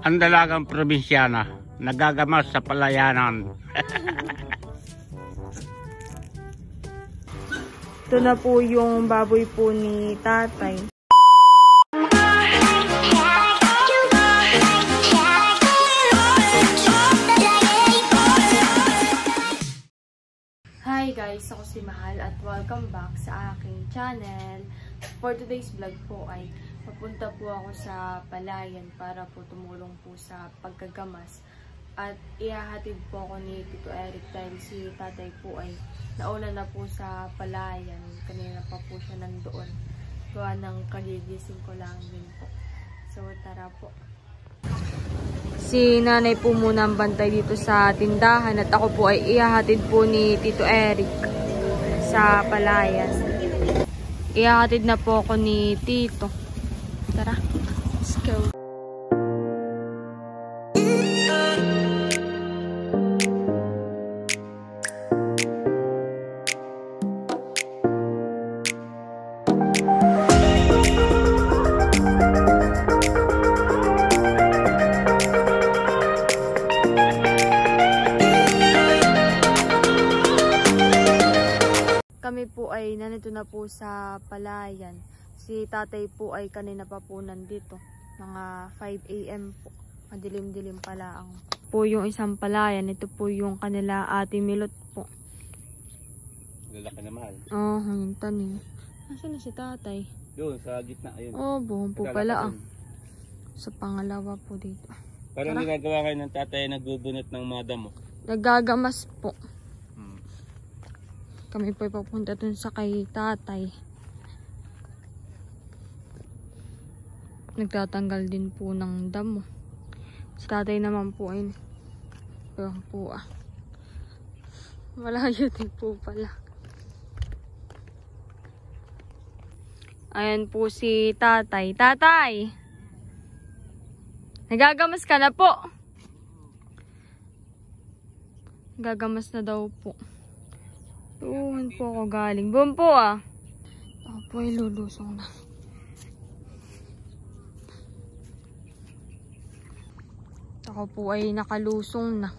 Ang dalagang probinsyana, nagagamas sa palayanan. Ito na po yung baboy po ni tatay. Hi guys, ako si Mahal at welcome back sa aking channel. For today's vlog po ay papunta po ako sa Palayan para po tumulong po sa pagkagamas. At ihahatid po ako ni Tito Eric dahil si tatay po ay nauna na po sa Palayan. Kanina pa po siya nandoon. Gawa ng kagigising ko lang din po. So tara po. Si nanay po muna ang bantay dito sa tindahan at ako po ay ihahatid po ni Tito Eric sa Palayan. Ihahatid na po ako ni Tito. Tara, let's go. Kami po ay nandito na po sa Palayan. Si tatay po ay kanina pa po nandito. Mga 5 AM po. Madilim-dilim pala ang po yung isang Palayan. Ito po yung kanila Ate Milot po. Lalaki na Mahal. Oh, yung tanim. Nasaan na si tatay? Doon, sa gitna. Ayun. Oh, buhon po pala ah. Sa pangalawa po dito. Parang ginagawa kayo ng tatay nagbubunot ng mga damo. Nagagamas po. Kami po ay papunta dun sa kay tatay. Nagtatanggal din po ng damo. Si tatay naman po ay po ah. Malayo din po pala. Ayan po si tatay. Tatay! Nagagamas ka na po. Nagagamas na daw po. Tuhan po ako galing. Boom po ah. Ako po ay lulusong na. Ako po ay nakalusong na.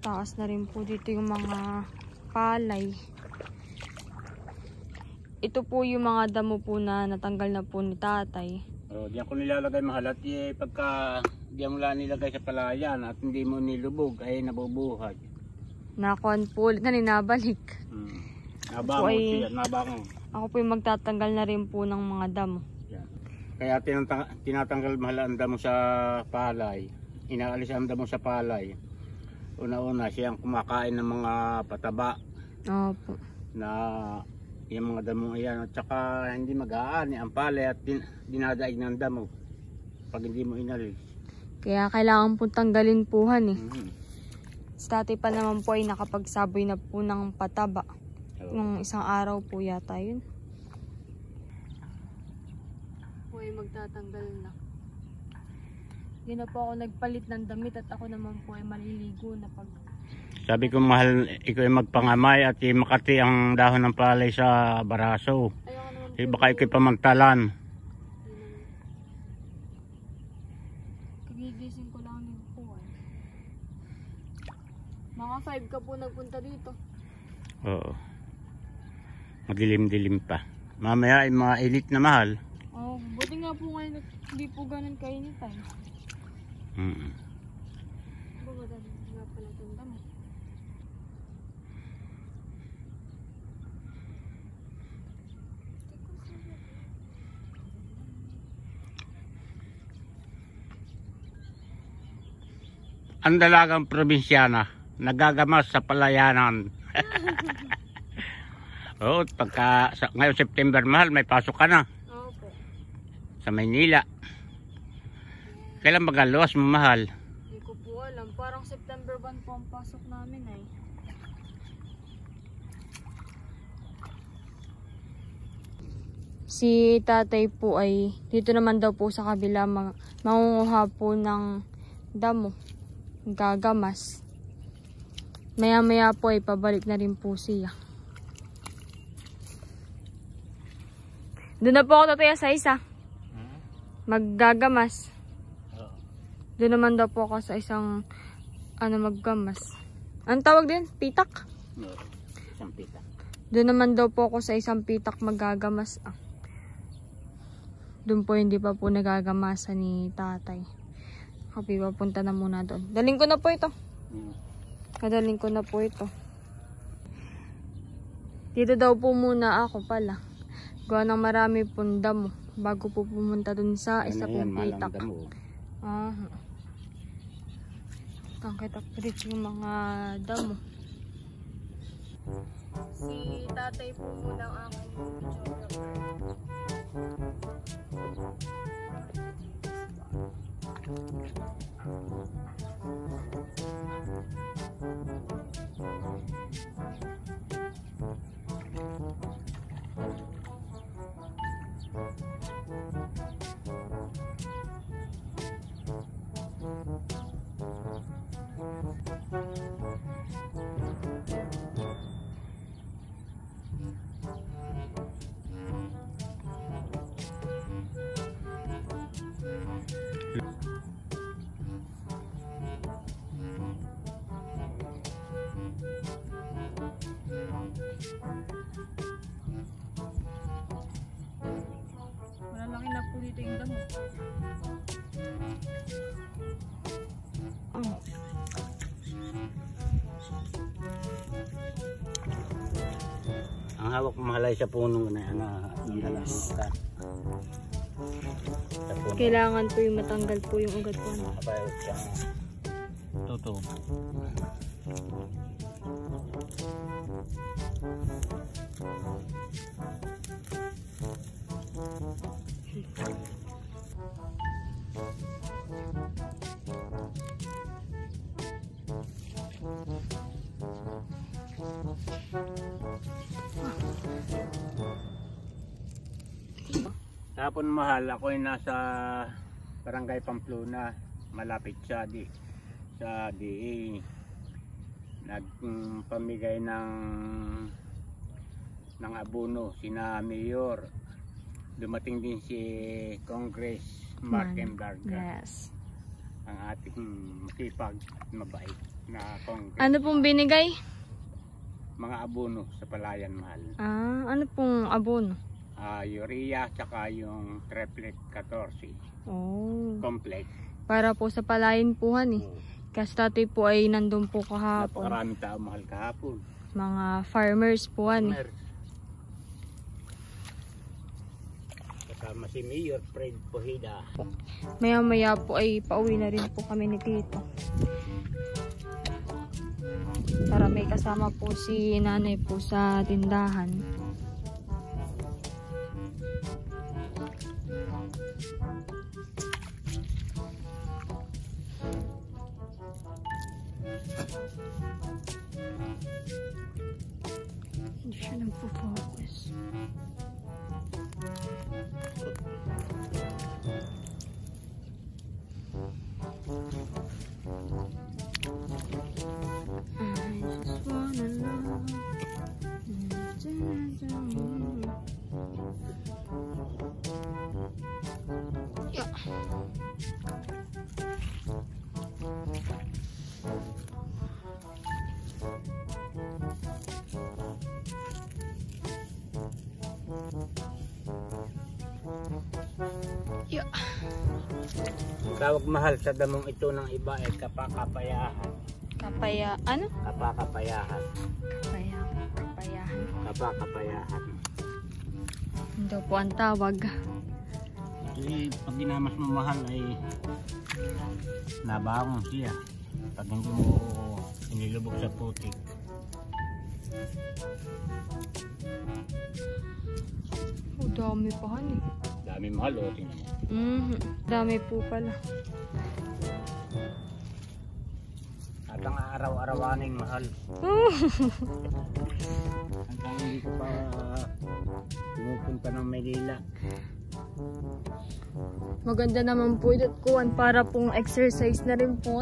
Taas na rin po dito yung mga palay. Ito po yung mga damo po na natanggal na po ni tatay. Oh, diyan ko nilalagay Mahal at pagka diyan mo lang nilagay sa Palayan at hindi mo nilubog ay nabubuhay. Nakuan po ulit na ninabalik. Nabangon siya, nabangon. Ako po yung magtatanggal na rin po ng mga damo. Yan. Kaya tinatanggal Mahal ang damo sa palay. Inaalis ang damo sa palay. Una-una siyang kumakain ng mga pataba. Opo. Na yung mga damo ayan at saka hindi mag-aani ang palay at dinadaig ng damo pag hindi mo inalis. Kaya kailangan po tanggalin puhan eh. Si tatay pa naman po ay nakapagsaboy na po ng pataba. Nung isang araw po yata yun. Po ay magtatanggal na. Hindi na po ako nagpalit ng damit at ako naman po ay maliligo na pag... Sabi ko Mahal, ikaw ay magpangamay at makati ang dahon ng palay sa baraso. Baka ikaw pamantalan. Kagigising ko lang din po eh. Mga 5 ka po nagpunta dito. Oo. Madilim-dilim pa. Mamaya ay mainit na Mahal. Oh, buti nga po ngayon hindi po ganun kainit eh. Baga nga pala tanda mo. Ang dalagang probinsyana, nagagamas sa palayanan. Oo, pagka ngayon September Mahal, may pasok ka na. Opo. Sa Maynila. Kailan magaluwas mo Mahal? Hindi ko po alam. Parang September 1 po ang pasok namin eh. Si tatay po ay dito naman daw po sa kabila mangunguha po ng damo. Gagamas. Maya-maya po ay pabalik na rin po siya. Doon na po ako tataya sa isa. Maggagamas. Oo. Doon naman daw po ako sa isang maggamas. Anong tawag din? Pitak? Oo. Isang pita. Doon naman daw po ako sa isang pitak maggagamas. Doon po hindi pa po nagagamasa ni tatay. Kapi, papunta na muna doon. Daling ko na po ito. Kadaling ko na po ito. Dito daw po muna ako pala. Gawa ng marami pong damo. Bago po pumunta dun sa isa pong pitak. Tangkita po dito yung mga damo. Si tatay po muna ang aking videographer. Malalaki na po dito yung damo. Ang hawak mahalay sa puno na Yes. sa puno. Kailangan po yung matanggal po yung ugat po. Kabayot siya. Totoo. Tapon mahal, ako ay nasa Barangay Pamplona, malapit sa DA. Nagpamigay ng abono sina Mayor. Dumating din si Congress Markenberger. Yes. Ang ating masipag at mabait na Congress. Ano pong binigay? Mga abono sa palayan mahal. Ano pong abono? Urea tsaka yung triplet 14 complex para po sa palayan po kasi tatay po ay nandun po kahapon. Napakaraming tao mahal kahapon, mga farmers po kasama si Mayor Fred Pohida. Maya maya po ay pauwi na rin po kami ni Tito para may kasama po si nanay po sa tindahan. Hindi siya nagpo-focus. I just wanna love. Yeah. Yeah. Ang tawag mahal sa damong ito ng iba ay kapakapayahan. Ano? Kapakapayahan. Kapayahan. Kapakapayahan. Ito po ang tawag. Pag ginamas mo mahal ay nabangon siya. Pag hindi mo inilubog sa putik. Dami pa Dami mahal tingnan mo. Dami po pala. At ang araw-arawaning mahal. Hanggang hindi ko pa pumupunta ng Manila. Maganda naman po ito kuwan para pong exercise na rin po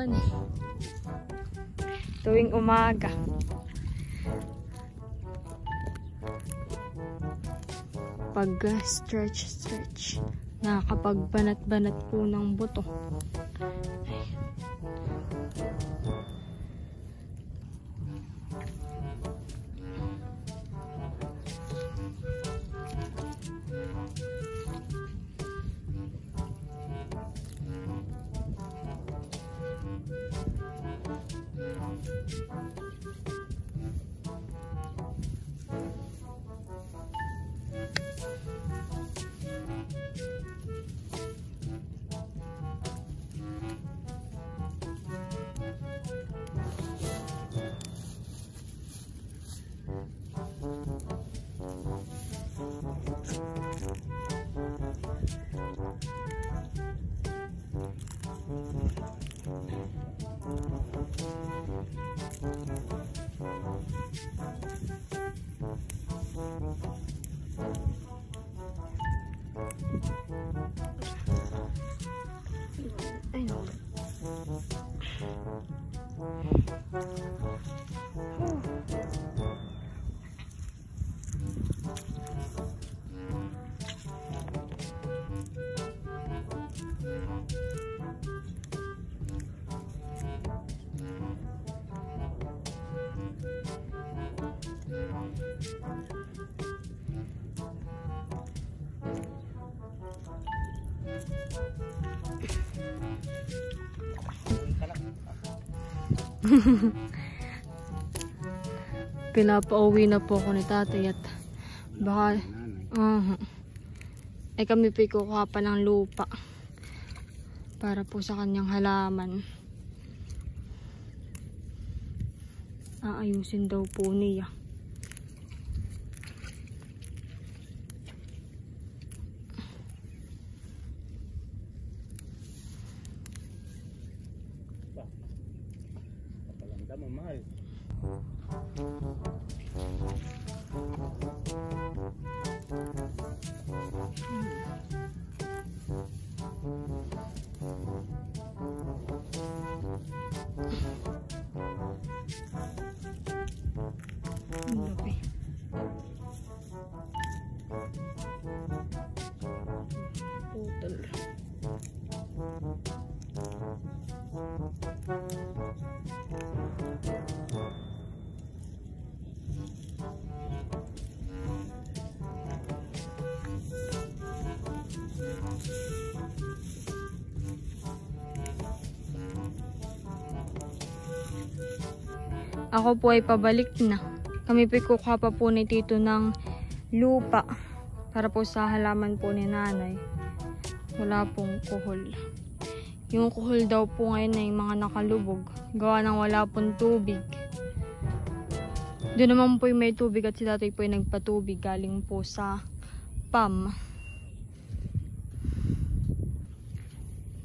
tuwing umaga. Pag stretch. nakakapagbanat-banat po ng buto. Pinapauwi na po ako ni tatay at baka ay kami po kukuha pa ng lupa para po sa kanyang halaman. Aayusin daw po niya. Kapalanda mo, mahal. Ako po ay pabalik na. Kami po kukuha pa po ni Tito ng lupa para po sa halaman po ni nanay. Wala pong kuhol. Yung kuhol daw po ngayon ay mga nakalubog. Gawa ng wala pong tubig. Doon naman po may tubig at si tatay po ay nagpatubig galing po sa PAM.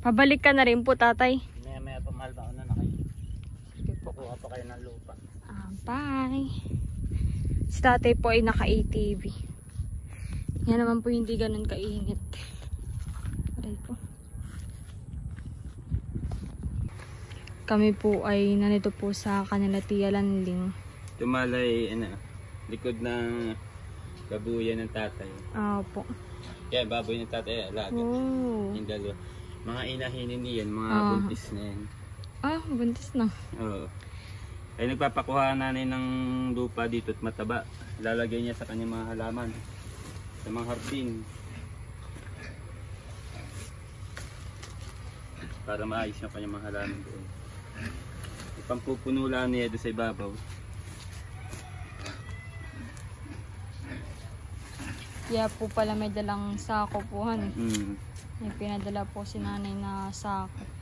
Pabalik ka na rin po, tatay. Maya pa, mahal, mauna na kayo. Sige po, kuha pa kayo ng lupa. Bye. Si tatay po ay naka-ATV. Yan naman po hindi ganun kainit. Aray po. Kami po ay nanito po sa kanila Tia Lanling. Tumalay, likod ng babuyan ng tatay. Po. Kaya baboy ng tatay, alaga. Oh. Yung dalawa. Mga inahinin niyan, mga buntis na yan. Buntis na. Oo. Ay nagpapakuha nanay ng lupa dito at mataba. Lalagay niya sa kanyang mga halaman. Sa mga hardin. Para maayos yung kanyang mga halaman doon. Ipampupuno lang niya doon sa ibabaw. Kaya po pala may dalang sako po. Mm. May pinadala po si nanay na sako.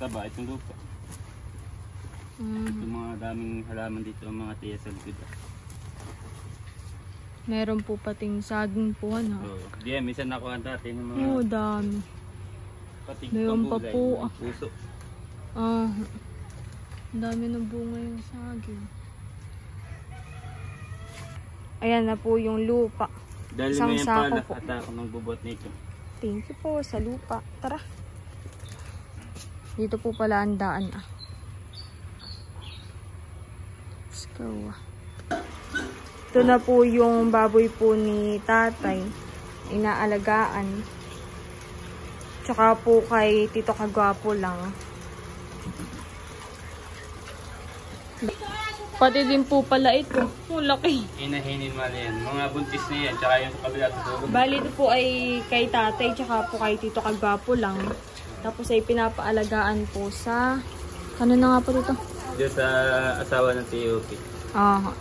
Taba, itong lupa. Yung mga daming halaman dito ang mga tiya sa likod. Meron po pating saging po, Di yan, minsan nakuha dati ng mga... dami. Pating Meron pa pagulay, po. puso. Dami ng bunga yung saging. Ayan na po yung lupa. Dahil Isang ngayon sako pala, po. at ako nang bubot nito. Thank you po sa lupa. Tara. Dito po pala ang daan ah. Let's go. Ito na po yung baboy po ni tatay. Inaalagaan. Tsaka po kay Tito Kagwapo lang. Pati din po pala ito. Oh, laki. Hinahinin mali yan. Mga buntis na yan. Tsaka yung sa kabila sa dulo. Bali ito po ay kay tatay tsaka po kay Tito Kagwapo lang. Tapos ay pinapaalagaan po sa... Ano na nga po dito? Dito sa asawa ng TOP.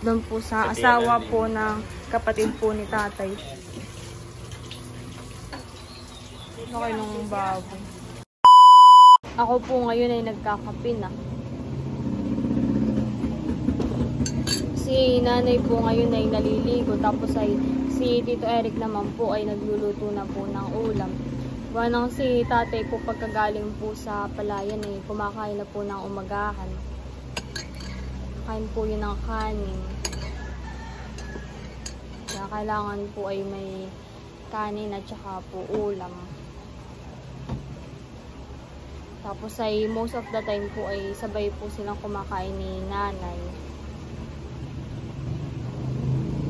Doon po sa asawa po ng kapatid po ni tatay. Okay nung baboy. Ako po ngayon ay nagkakape na. Si nanay po ngayon ay naliligo. Tapos ay si Tito Eric naman po ay nagluluto na po ng ulam. Wanang si tatay po pagkagaling po sa palayan ay kumakain na po ng umagahan. Kain po yun ng kanin. Kaya kailangan po ay may kanin at saka po ulam. Tapos ay most of the time po ay sabay po silang kumakain ni nanay.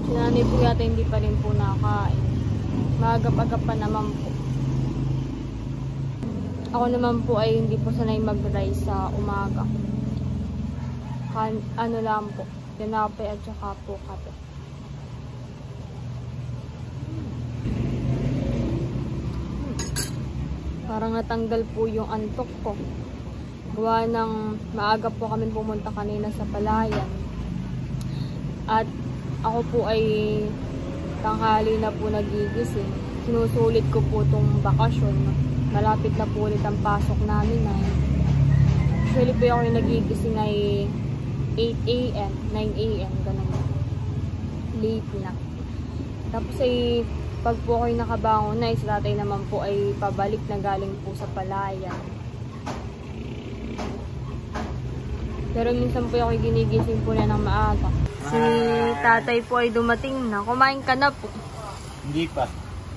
Si nanay po yata hindi pa rin po nakain. Maagap-agap pa naman po. Ako naman po ay hindi po sanay mag-rice sa umaga. Ano lang po, tinapay at saka po kape. Parang natanggal po yung antok ko. Gawa ng maaga po kami pumunta kanina sa palayan. At ako po ay tanghali na po nagigising. Sinusulit ko po itong bakasyon. Malapit na po ulit ang pasok namin ay. Actually po ako yung nagigising ay 8 AM, 9 AM, ganun. Late na. Tapos ay pag po ako'y nakabangon na, si tatay naman po ay pabalik na galing po sa palayan. Pero minsan po ako'y ginigising po na ng maaga. Si tatay po ay dumating na. Kumain ka na po. Hindi pa.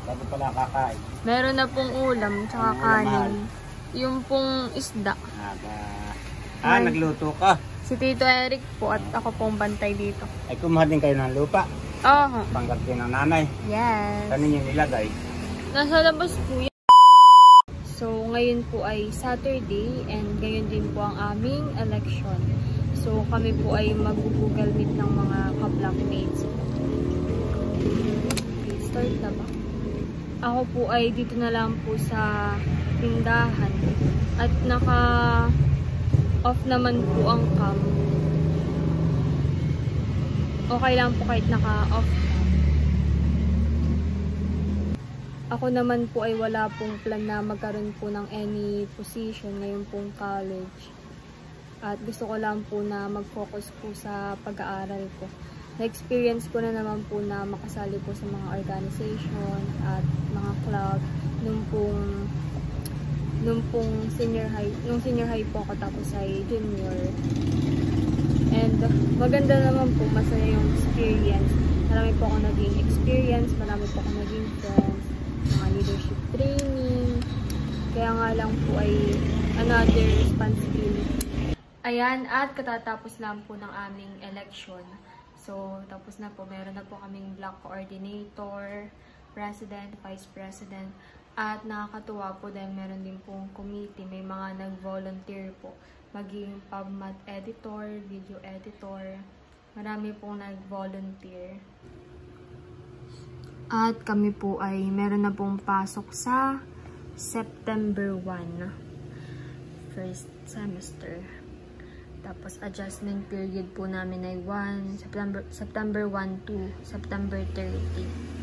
Bago pala kakain. Meron na pong ulam, tsaka kanin. Yung pong isda. Nagluto ka. Si Tito Eric po at ako pong bantay dito. Ay kumuha din kayo ng lupa. Panggat din ng nanay. Yes. Saan ninyo nilagay? Nasa labas po yan. So, ngayon po ay Saturday and ngayon din po ang aming election. So, kami po ay mag-google meet ng mga ka-blockmates. Okay, start na ba? Ako po ay dito na lang po sa tindahan. At naka-off naman po ang cam. Okay lang po kahit naka-off. Ako naman po ay wala pong plan na magkaroon po ng any position ngayon pong college. At gusto ko lang po na mag-focus po sa pag-aaral ko. Na-experience ko na naman po na makasali po sa mga organization at mga club nung senior high po ako tapos ay junior. And maganda naman po, masaya yung experience. Marami po ako naging experience, marami po ako naging friends, mga leadership training. Kaya nga lang po ay another responsibility. Ayan, at katatapos lang po ng aming election. So, tapos na po, meron na po kaming block coordinator, president, vice president, at nakakatuwa po dahil meron din pong committee, may mga nag-volunteer po, maging PubMat editor, video editor, marami pong nag-volunteer. At kami po ay meron na pong pasok sa September 1, first semester. Tapos adjustment period po namin ay September 1 to September 30.